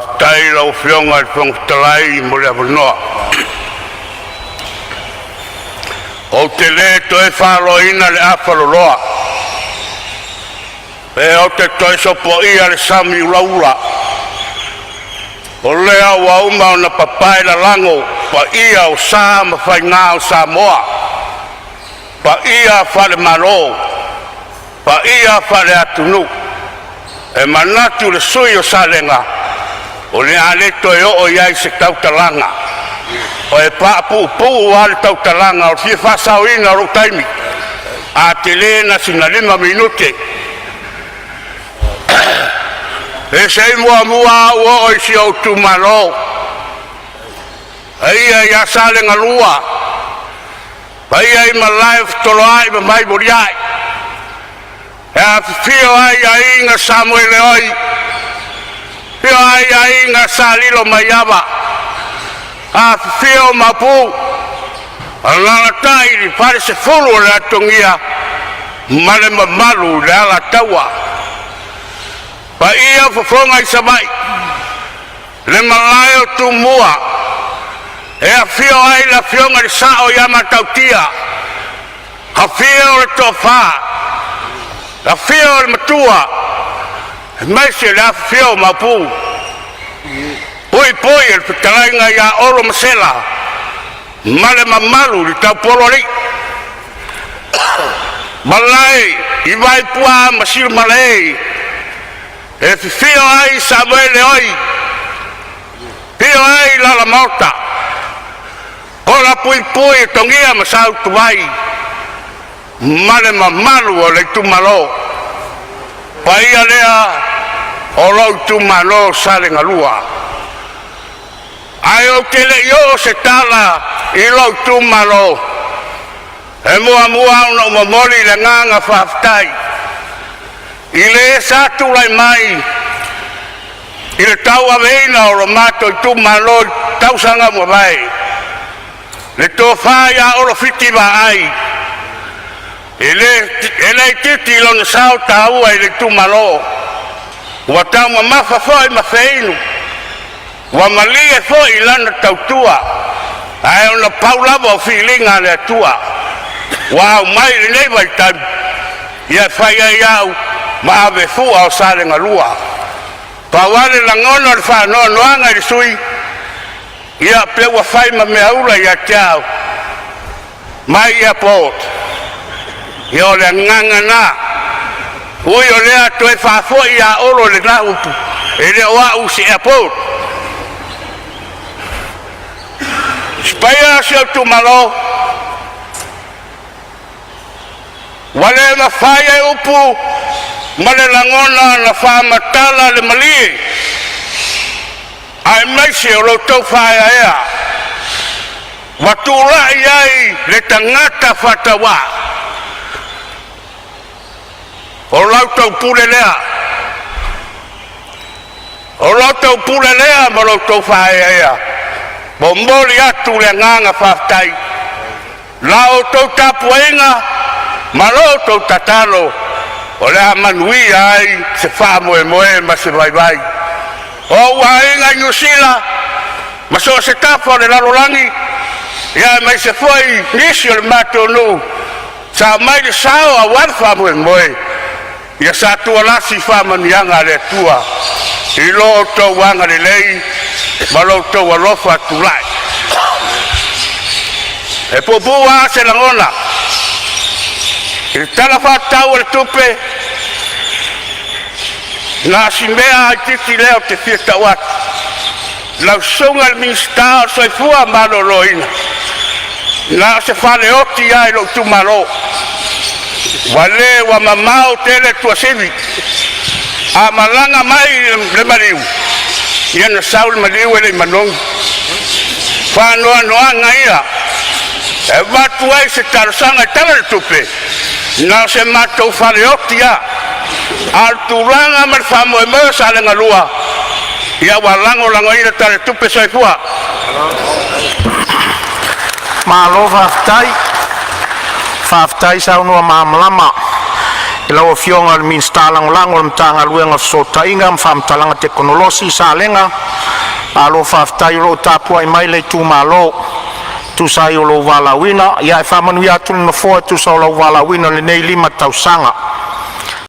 Whaftai lau whionga I whangtalai mo rea wanoa. O te le toe whaloina le awhaloloa. E o te toe sopo ia le sami ulaula. O lea wa uma o na papai la lango, pa ia o sa ma whai ngā o Samoa. Pa ia whale maro, pa ia whale atunu. E manatu le sui o salenga, o le aleto e o iai se tautalanga. O e paapupu o ale tautalanga, o fie whasauina o taimi. A te lena sina 5 minute. E sei mua o isi o tumaro. E ia ia salenga lua. Pa ia ima live tolo ai ma mai boriai. E a fio ai a inga Samuele oi. Fio ai a inga Salilo Maiava. A fio mapu. A lana tairi pare se fulu le atongia. Male mamalu le ala taua. Pa ia fofonga I samai. Le malayo tu mua. E a fio ai la fionga di sao yama tautia. A fio le tofa. A fio le matua. Mai se la fio mapu. Poi il petalainga ya oro masela. Male mamalu di tau polori. Malai, I vai pua masil malai. E fio ai Samuele oi. Fio ai la morta. Ola pui tongia masau tuai. Male mamalu o le tumalo. Paia lea o lau tumalo salenga lua. Ai o te le yo se tala I lau tumalo. E mua una umamoli le nganga whaftai. I le satu lai mai. I le tau aveina o lo mato I tumalo tau sanga mua vai. Le tofaya o lo fiti va ai. Ele titi lo na sao tau ai le tumalo. Wa tau ma mafa foi ma feinu. Wa malie foi lana tautua. Ai ona paulava o filinga le tua. Wa mai le nei vai tan. Ia fai ai au ma ave fua o salenga lua. Pa wale la ngono le fa no anga I sui. Ia pe wa fai ma me aula ia tiao. Mai ia pot. Ia le nganga na. Ui o lea toe whafo ia oro le na upu. E le oa usi ia pot. Spaya si au tumalo. Wale ma whaia upu. Male langona na whamatala le malie. Ai maisi o roto whaia ea. Watura iai le tangata whatawa. O lautau pule lea. O lautau pule lea ma lautau whaia ea. Mo mori atu le nganga whaftai. Lao tau tapuenga. Ma lo tau tatalo. O lea manui ai se wha moe ma se vai. O wainga Nyusila. Ma so se tafo le larolangi. Ia mai se foi nisi o le matonu. Sa mai le sao a warfa moe. Ia sa tua lasi wha manianga le tua. I lo tau wanga le lei. Ma lo tau alofa tulai. E popua se langona. I tala whatau le tupe. Nga simea ai titi leo te fieta wat. Lau sunga le minsta o soifua malo loina. Nga se whale oti ai lo tumalo. Wale wa mamau tele tua sivi. A malanga mai le mariu. Ia na saul mariu ele manong. Whanoa noanga ia. E watu ai se tarasanga tala le tupe. Nga se matou whale oti ia. Al turanga mar famo e mo salenga lua. Ia walango ina tale tupe soifua. Malo whaftai saunoa mamalama. I lau afioga le minsta langolango le matagaluega fesotaʻiga ma faamatalanga teknolosi salenga alo whaftai lo tāpua i mai le tū malo tu sai o lo wala wina ia e whamanu i atu na fōa tu sa o lo wala wina le nei 5 tausanga